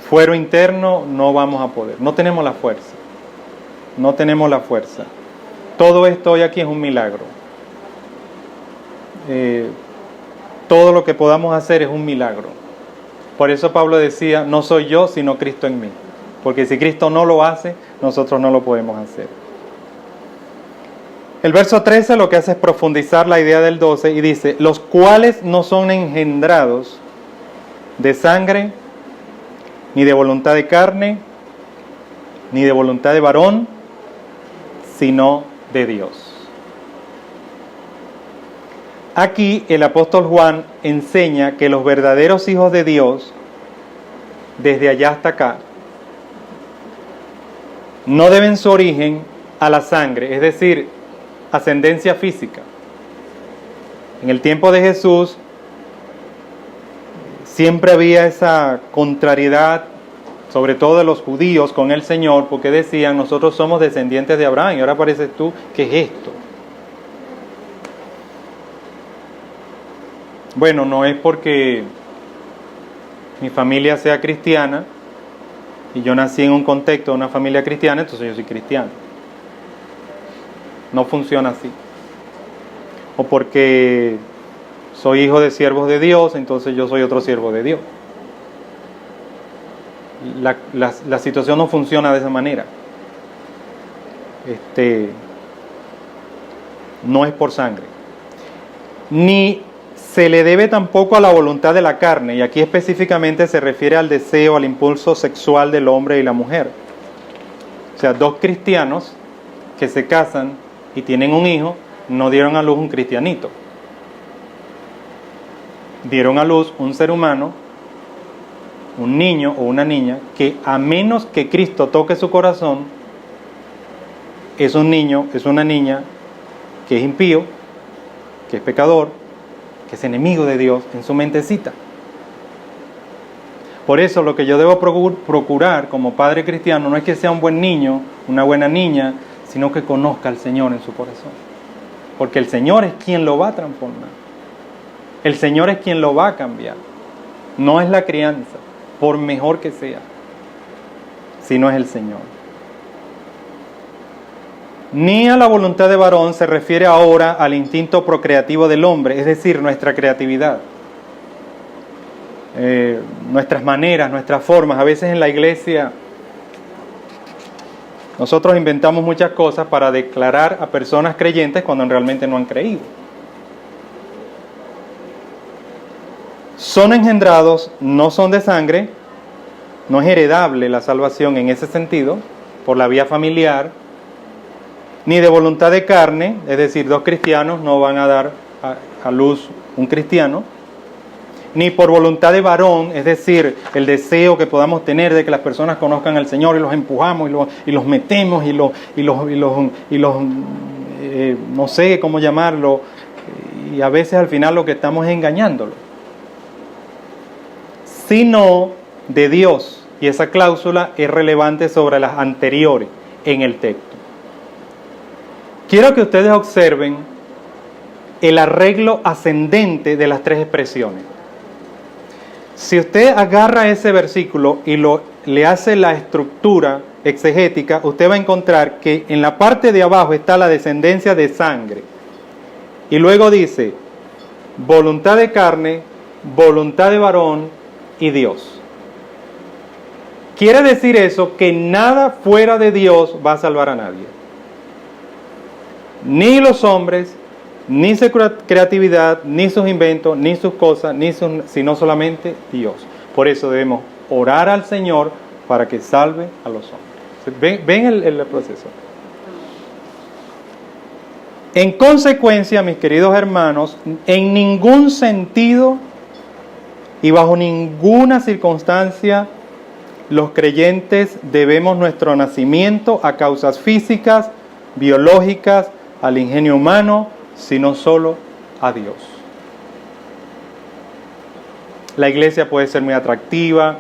fuero interno, no vamos a poder, no tenemos la fuerza, no tenemos la fuerza. Todo esto hoy aquí es un milagro. Todo lo que podamos hacer es un milagro. Por eso Pablo decía, no soy yo, sino Cristo en mí. Porque si Cristo no lo hace, nosotros no lo podemos hacer. El verso 13 lo que hace es profundizar la idea del 12 y dice, los cuales no son engendrados de sangre, ni de voluntad de carne, ni de voluntad de varón, sino de Dios. Aquí el apóstol Juan enseña que los verdaderos hijos de Dios, desde allá hasta acá, no deben su origen a la sangre, es decir, ascendencia física. En el tiempo de Jesús siempre había esa contrariedad, sobre todo de los judíos con el Señor, porque decían, nosotros somos descendientes de Abraham, y ahora apareces tú, ¿qué es esto? Bueno, no es porque mi familia sea cristiana, y yo nací en un contexto de una familia cristiana, entonces yo soy cristiano. No funciona así. O porque soy hijo de siervos de Dios, entonces yo soy otro siervo de Dios. La situación no funciona de esa manera. No es por sangre. Ni se le debe tampoco a la voluntad de la carne, y aquí específicamente se refiere al deseo, al impulso sexual del hombre y la mujer. O sea, dos cristianos que se casan y tienen un hijo, no dieron a luz un cristianito. Dieron a luz un ser humano, un niño o una niña, que a menos que Cristo toque su corazón, es un niño, es una niña que es impío, que es pecador, que es enemigo de Dios en su mentecita. Por eso lo que yo debo procurar como padre cristiano no es que sea un buen niño, una buena niña, sino que conozca al Señor en su corazón. Porque el Señor es quien lo va a transformar. El Señor es quien lo va a cambiar. No es la crianza, por mejor que sea, sino es el Señor. Ni a la voluntad de varón se refiere ahora al instinto procreativo del hombre, es decir, nuestra creatividad, nuestras maneras, nuestras formas. A veces en la iglesia nosotros inventamos muchas cosas para declarar a personas creyentes cuando realmente no han creído. Son engendrados, no son de sangre, no es heredable la salvación en ese sentido, por la vía familiar, ni de voluntad de carne, es decir, dos cristianos no van a dar a luz un cristiano, ni por voluntad de varón, es decir, el deseo que podamos tener de que las personas conozcan al Señor y los empujamos y los metemos y los no sé cómo llamarlo, y a veces al final lo que estamos es engañándolo, sino de Dios, y esa cláusula es relevante sobre las anteriores en el texto. Quiero que ustedes observen el arreglo ascendente de las tres expresiones. Si usted agarra ese versículo y le hace la estructura exegética, usted va a encontrar que en la parte de abajo está la descendencia de sangre. Y luego dice, voluntad de carne, voluntad de varón y Dios. Quiere decir eso que nada fuera de Dios va a salvar a nadie. Ni los hombres, ni su creatividad, ni sus inventos, ni sus cosas, sino solamente Dios. Por eso debemos orar al Señor para que salve a los hombres. ¿Ven el proceso? En consecuencia, mis queridos hermanos, en ningún sentido y bajo ninguna circunstancia los creyentes debemos nuestro nacimiento a causas físicas, biológicas, al ingenio humano, sino solo a Dios. La iglesia puede ser muy atractiva,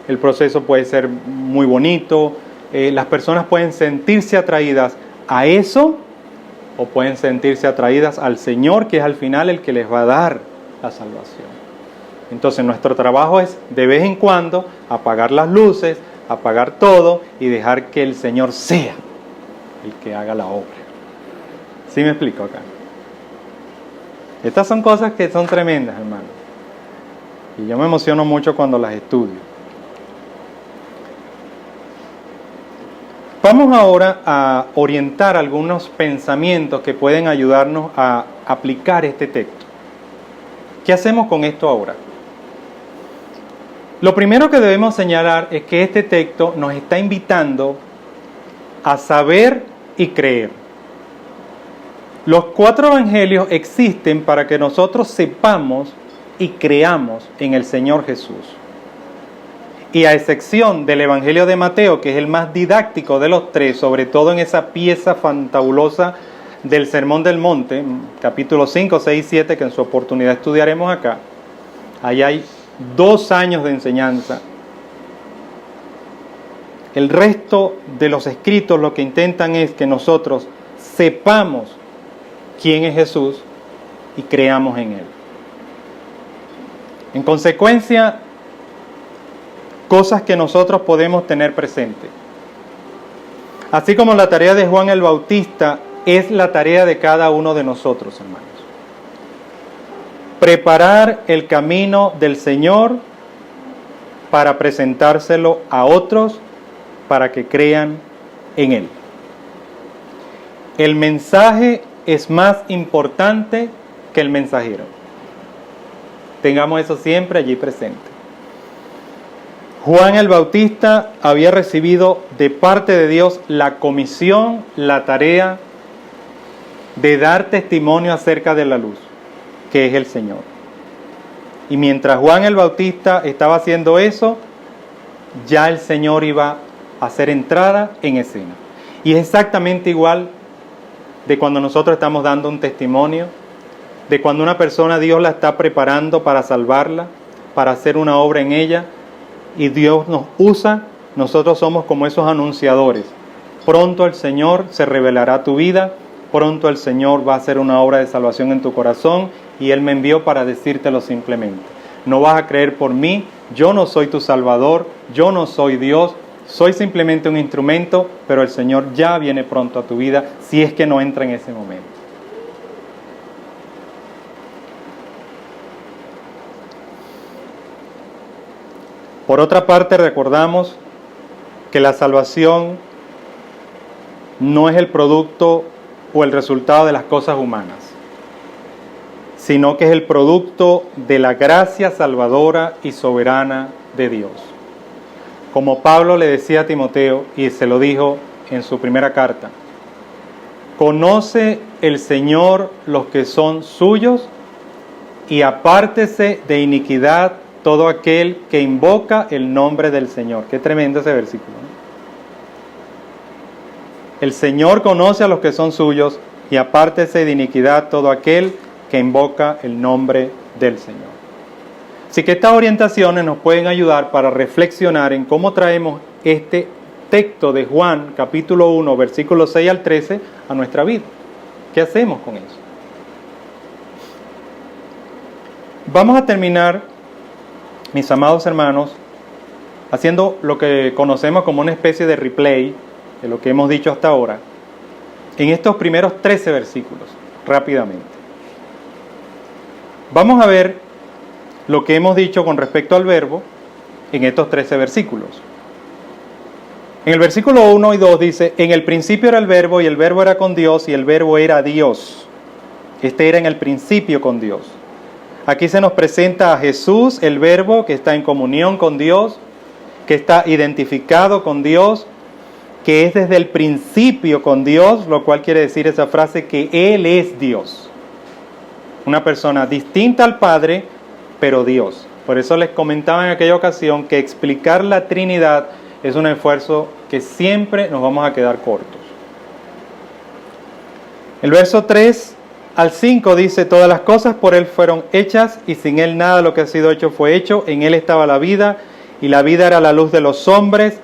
el proceso puede ser muy bonito, las personas pueden sentirse atraídas a eso o pueden sentirse atraídas al Señor, que es al final el que les va a dar la salvación. Entonces nuestro trabajo es de vez en cuando apagar las luces, apagar todo y dejar que el Señor sea el que haga la obra. ¿Sí me explico acá? Estas son cosas que son tremendas, hermano. Y yo me emociono mucho cuando las estudio. Vamos ahora a orientar algunos pensamientos que pueden ayudarnos a aplicar este texto. ¿Qué hacemos con esto ahora? Lo primero que debemos señalar es que este texto nos está invitando a saber y creer. Los 4 evangelios existen para que nosotros sepamos y creamos en el Señor Jesús. Y a excepción del Evangelio de Mateo, que es el más didáctico de los 3, sobre todo en esa pieza fantabulosa del Sermón del Monte, capítulos 5, 6 y 7, que en su oportunidad estudiaremos acá, ahí hay 2 años de enseñanza. El resto de los escritos lo que intentan es que nosotros sepamos quién es Jesús y creamos en Él. En consecuencia, cosas que nosotros podemos tener presente. Así como la tarea de Juan el Bautista es la tarea de cada uno de nosotros, hermanos. Preparar el camino del Señor para presentárselo a otros para que crean en Él. El mensaje es más importante que el mensajero. Tengamos eso siempre allí presente. Juan el Bautista había recibido de parte de Dios la comisión, la tarea de dar testimonio acerca de la luz, que es el Señor. Y mientras Juan el Bautista estaba haciendo eso, ya el Señor iba a hacer entrada en escena. Y es exactamente igual de cuando nosotros estamos dando un testimonio, de cuando una persona Dios la está preparando para salvarla, para hacer una obra en ella, y Dios nos usa, nosotros somos como esos anunciadores. Pronto el Señor se revelará a tu vida, pronto el Señor va a hacer una obra de salvación en tu corazón, y Él me envió para decírtelo simplemente. No vas a creer por mí, yo no soy tu Salvador, yo no soy Dios, soy simplemente un instrumento, pero el Señor ya viene pronto a tu vida si es que no entra en ese momento. Por otra parte, recordamos que la salvación no es el producto o el resultado de las cosas humanas, sino que es el producto de la gracia salvadora y soberana de Dios. Como Pablo le decía a Timoteo, y se lo dijo en su primera carta, conoce el Señor los que son suyos y apártese de iniquidad todo aquel que invoca el nombre del Señor. Qué tremendo ese versículo, ¿no? El Señor conoce a los que son suyos y apártese de iniquidad todo aquel que invoca el nombre del Señor. Así que estas orientaciones nos pueden ayudar para reflexionar en cómo traemos este texto de Juan, capítulo 1, versículos 6 al 13, a nuestra vida. ¿Qué hacemos con eso? Vamos a terminar, mis amados hermanos, haciendo lo que conocemos como una especie de replay de lo que hemos dicho hasta ahora, en estos primeros 13 versículos, rápidamente. Vamos a ver lo que hemos dicho con respecto al verbo en estos 13 versículos. En el versículo 1 y 2 dice, en el principio era el verbo y el verbo era con Dios y el verbo era Dios. Este era en el principio con Dios. Aquí se nos presenta a Jesús, el verbo que está en comunión con Dios, que está identificado con Dios, que es desde el principio con Dios, lo cual quiere decir esa frase que Él es Dios. Una persona distinta al Padre, pero Dios. Por eso les comentaba en aquella ocasión que explicar la Trinidad es un esfuerzo que siempre nos vamos a quedar cortos. El verso 3 al 5 dice, todas las cosas por Él fueron hechas y sin Él nada de lo que ha sido hecho fue hecho. En Él estaba la vida y la vida era la luz de los hombres.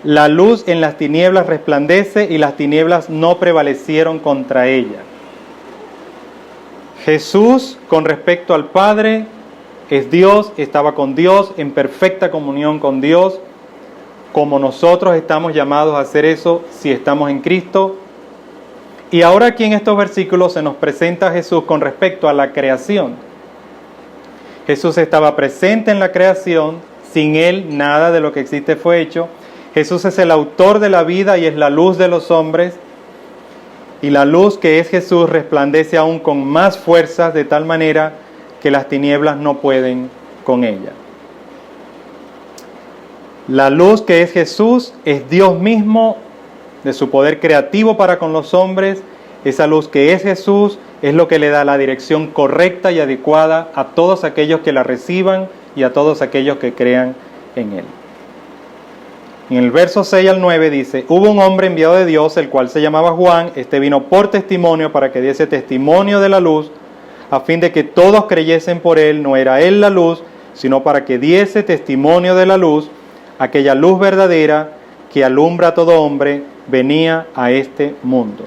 La luz en las tinieblas resplandece y las tinieblas no prevalecieron contra ella. Jesús, con respecto al Padre, es Dios, estaba con Dios, en perfecta comunión con Dios, como nosotros estamos llamados a hacer eso si estamos en Cristo. Y ahora aquí en estos versículos se nos presenta a Jesús con respecto a la creación. Jesús estaba presente en la creación, sin Él nada de lo que existe fue hecho. Jesús es el autor de la vida y es la luz de los hombres. Y la luz que es Jesús resplandece aún con más fuerza, de tal manera que las tinieblas no pueden con ella. La luz que es Jesús es Dios mismo, de su poder creativo para con los hombres. Esa luz que es Jesús es lo que le da la dirección correcta y adecuada a todos aquellos que la reciban y a todos aquellos que crean en Él. En el verso 6 al 9 dice, hubo un hombre enviado de Dios, el cual se llamaba Juan. Este vino por testimonio para que diese testimonio de la luz, a fin de que todos creyesen por él. No era él la luz, sino para que diese testimonio de la luz. Aquella luz verdadera que alumbra a todo hombre venía a este mundo.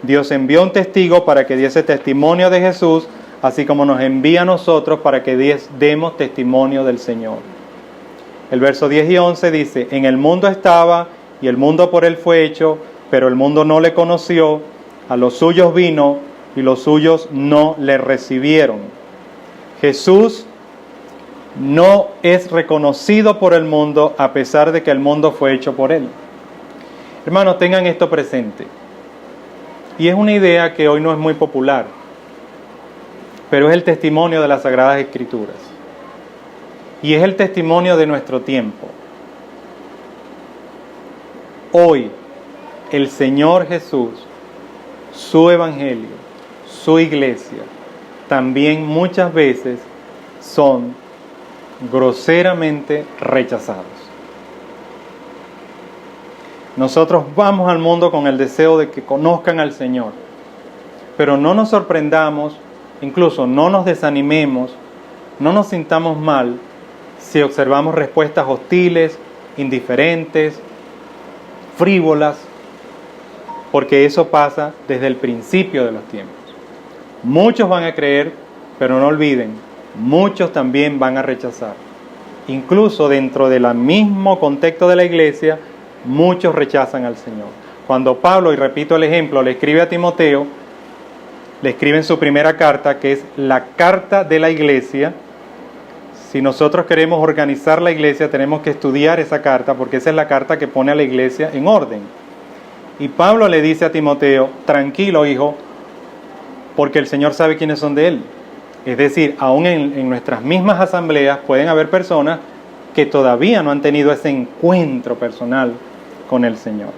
Dios envió un testigo para que diese testimonio de Jesús, así como nos envía a nosotros para que demos testimonio del Señor. El verso 10 y 11 dice, en el mundo estaba y el mundo por él fue hecho, pero el mundo no le conoció. A los suyos vino y los suyos no le recibieron. Jesús no es reconocido por el mundo a pesar de que el mundo fue hecho por él. Hermanos, tengan esto presente. Y es una idea que hoy no es muy popular, pero es el testimonio de las Sagradas Escrituras. Y es el testimonio de nuestro tiempo. Hoy, el Señor Jesús, su Evangelio, su iglesia, también muchas veces son groseramente rechazados. Nosotros vamos al mundo con el deseo de que conozcan al Señor, pero no nos sorprendamos, incluso no nos desanimemos, no nos sintamos mal si observamos respuestas hostiles, indiferentes, frívolas, porque eso pasa desde el principio de los tiempos. Muchos van a creer, pero no olviden, muchos también van a rechazar. Incluso dentro del mismo contexto de la iglesia, muchos rechazan al Señor. Cuando Pablo, y repito el ejemplo, le escribe a Timoteo, le escribe en su primera carta, que es la carta de la iglesia. Si nosotros queremos organizar la iglesia, tenemos que estudiar esa carta, porque esa es la carta que pone a la iglesia en orden. Y Pablo le dice a Timoteo, tranquilo hijo, porque el Señor sabe quiénes son de él. Es decir, aún en nuestras mismas asambleas pueden haber personas que todavía no han tenido ese encuentro personal con el Señor.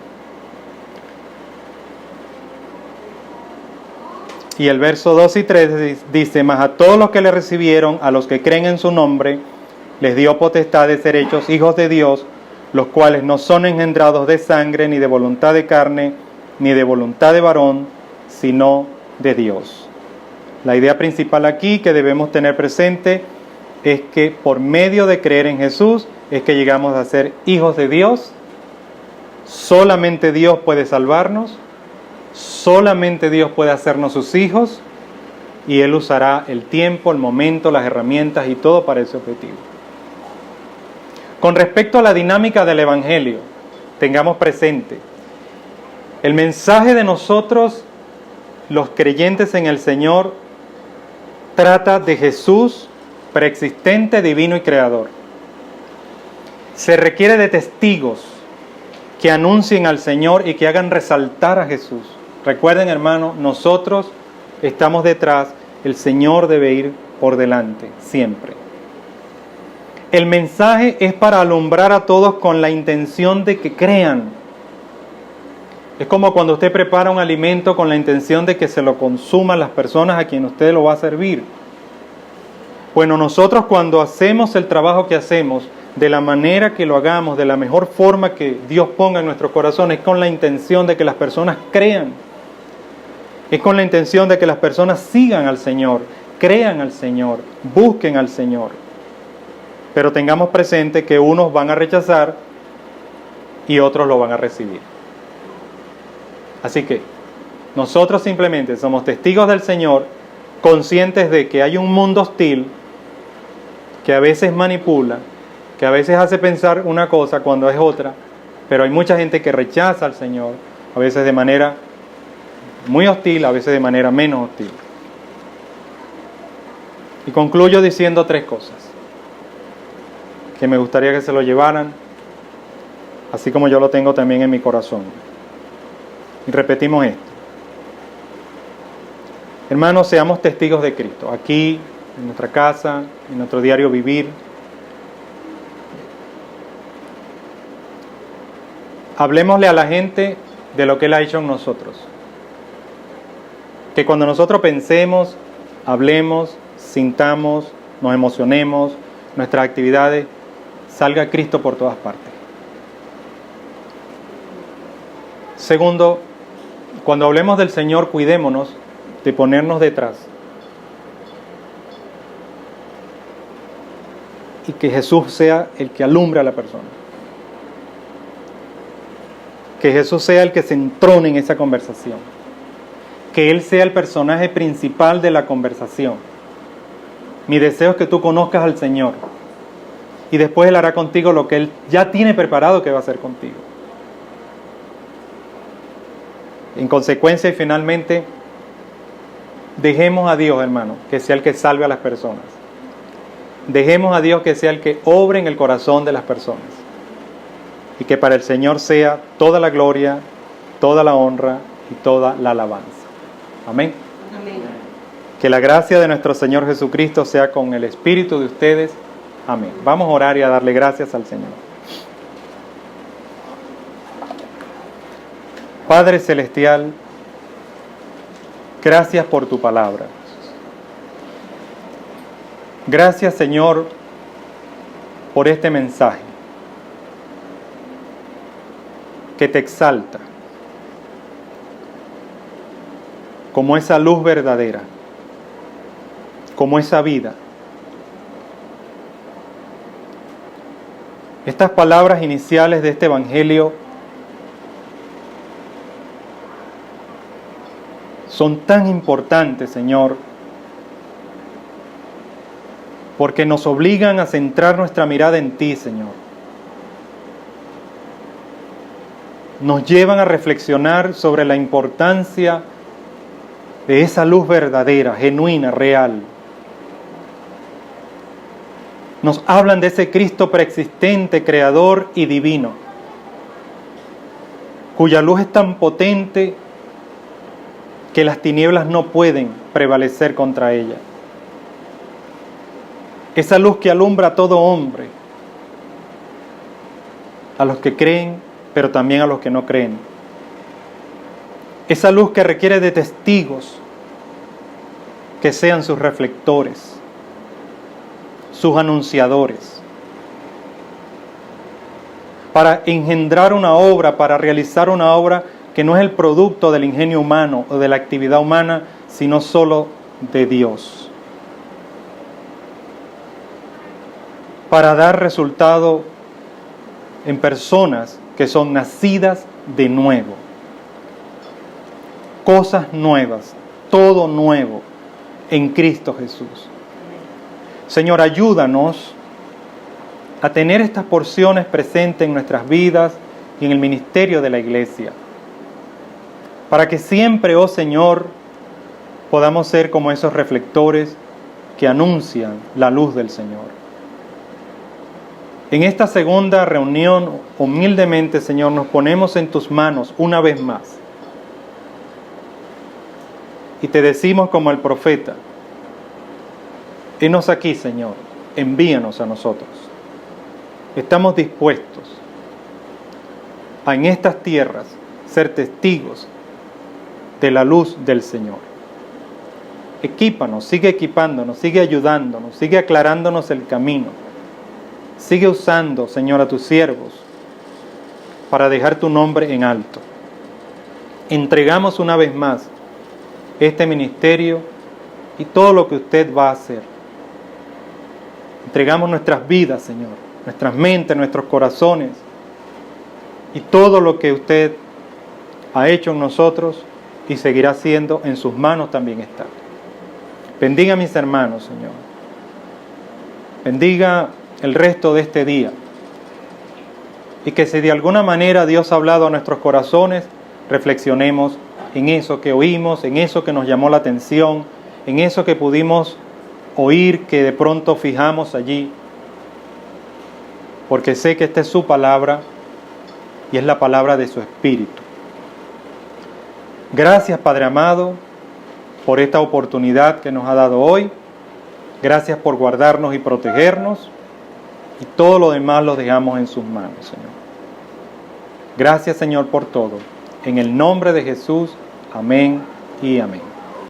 Y el verso 2 y 3 dice, mas a todos los que le recibieron, a los que creen en su nombre, les dio potestad de ser hechos hijos de Dios, los cuales no son engendrados de sangre, ni de voluntad de carne, ni de voluntad de varón, sino de Dios. La idea principal aquí que debemos tener presente es que por medio de creer en Jesús es que llegamos a ser hijos de Dios. Solamente Dios puede salvarnos. Solamente Dios puede hacernos sus hijos y Él usará el tiempo, el momento, las herramientas y todo para ese objetivo. Con respecto a la dinámica del Evangelio, tengamos presente, el mensaje de nosotros, los creyentes en el Señor, trata de Jesús, preexistente, divino y creador. Se requiere de testigos que anuncien al Señor y que hagan resaltar a Jesús. Recuerden, hermanos, nosotros estamos detrás, el Señor debe ir por delante, siempre. El mensaje es para alumbrar a todos con la intención de que crean. Es como cuando usted prepara un alimento con la intención de que se lo consuman las personas a quienes usted lo va a servir. Bueno, nosotros cuando hacemos el trabajo que hacemos, de la manera que lo hagamos, de la mejor forma que Dios ponga en nuestro corazón, es con la intención de que las personas crean. Es con la intención de que las personas sigan al Señor, crean al Señor, busquen al Señor. Pero tengamos presente que unos van a rechazar y otros lo van a recibir. Así que nosotros simplemente somos testigos del Señor, conscientes de que hay un mundo hostil que a veces manipula, que a veces hace pensar una cosa cuando es otra, pero hay mucha gente que rechaza al Señor, a veces de manera muy hostil, a veces de manera menos hostil. Y concluyo diciendo 3 cosas que me gustaría que se lo llevaran, así como yo lo tengo también en mi corazón. Y repetimos esto. Hermanos, seamos testigos de Cristo, aquí, en nuestra casa, en nuestro diario vivir. Hablemosle a la gente de lo que Él ha hecho en nosotros. Que cuando nosotros pensemos, hablemos, sintamos, nos emocionemos, nuestras actividades, salga Cristo por todas partes. Segundo, cuando hablemos del Señor, cuidémonos de ponernos detrás. Y que Jesús sea el que alumbra a la persona. Que Jesús sea el que se entrone en esa conversación. Que Él sea el personaje principal de la conversación. Mi deseo es que tú conozcas al Señor. Y después Él hará contigo lo que Él ya tiene preparado que va a hacer contigo. En consecuencia y finalmente, dejemos a Dios, hermano, que sea el que salve a las personas. Dejemos a Dios que sea el que obre en el corazón de las personas. Y que para el Señor sea toda la gloria, toda la honra y toda la alabanza. Amén. Amén. Que la gracia de nuestro Señor Jesucristo sea con el espíritu de ustedes. Amén. Vamos a orar y a darle gracias al Señor. Padre Celestial, gracias por tu palabra. Gracias, Señor, por este mensaje que te exalta como esa luz verdadera, como esa vida. Estas palabras iniciales de este Evangelio son tan importantes, Señor, porque nos obligan a centrar nuestra mirada en ti, Señor. Nos llevan a reflexionar sobre la importancia de esa luz verdadera, genuina, real. Nos hablan de ese Cristo preexistente, creador y divino, cuya luz es tan potente que las tinieblas no pueden prevalecer contra ella. Esa luz que alumbra a todo hombre, a los que creen, pero también a los que no creen. Esa luz que requiere de testigos que sean sus reflectores, sus anunciadores, para engendrar una obra, para realizar una obra que no es el producto del ingenio humano o de la actividad humana, sino solo de Dios. Para dar resultado en personas que son nacidas de nuevo. Cosas nuevas, todo nuevo en Cristo Jesús. Señor, ayúdanos a tener estas porciones presentes en nuestras vidas y en el ministerio de la iglesia. Para que siempre, oh Señor, podamos ser como esos reflectores que anuncian la luz del Señor. En esta segunda reunión, humildemente, Señor, nos ponemos en tus manos una vez más. Y te decimos como el profeta: henos aquí, Señor, envíanos a nosotros. Estamos dispuestos a en estas tierras ser testigos de la luz del Señor. Equípanos, sigue equipándonos, sigue ayudándonos, sigue aclarándonos el camino. Sigue usando, Señor, a tus siervos para dejar tu nombre en alto. Entregamos una vez más este ministerio y todo lo que usted va a hacer. Entregamos nuestras vidas, Señor, nuestras mentes, nuestros corazones y todo lo que usted ha hecho en nosotros y seguirá haciendo, en sus manos también está. Bendiga a mis hermanos, Señor. Bendiga el resto de este día. Y que si de alguna manera Dios ha hablado a nuestros corazones, reflexionemos en eso que oímos, en eso que nos llamó la atención, en eso que pudimos oír, que de pronto fijamos allí. Porque sé que esta es su palabra y es la palabra de su Espíritu. Gracias, Padre amado, por esta oportunidad que nos ha dado hoy. Gracias por guardarnos y protegernos. Y todo lo demás lo dejamos en sus manos, Señor. Gracias, Señor, por todo. En el nombre de Jesús, amén y amén.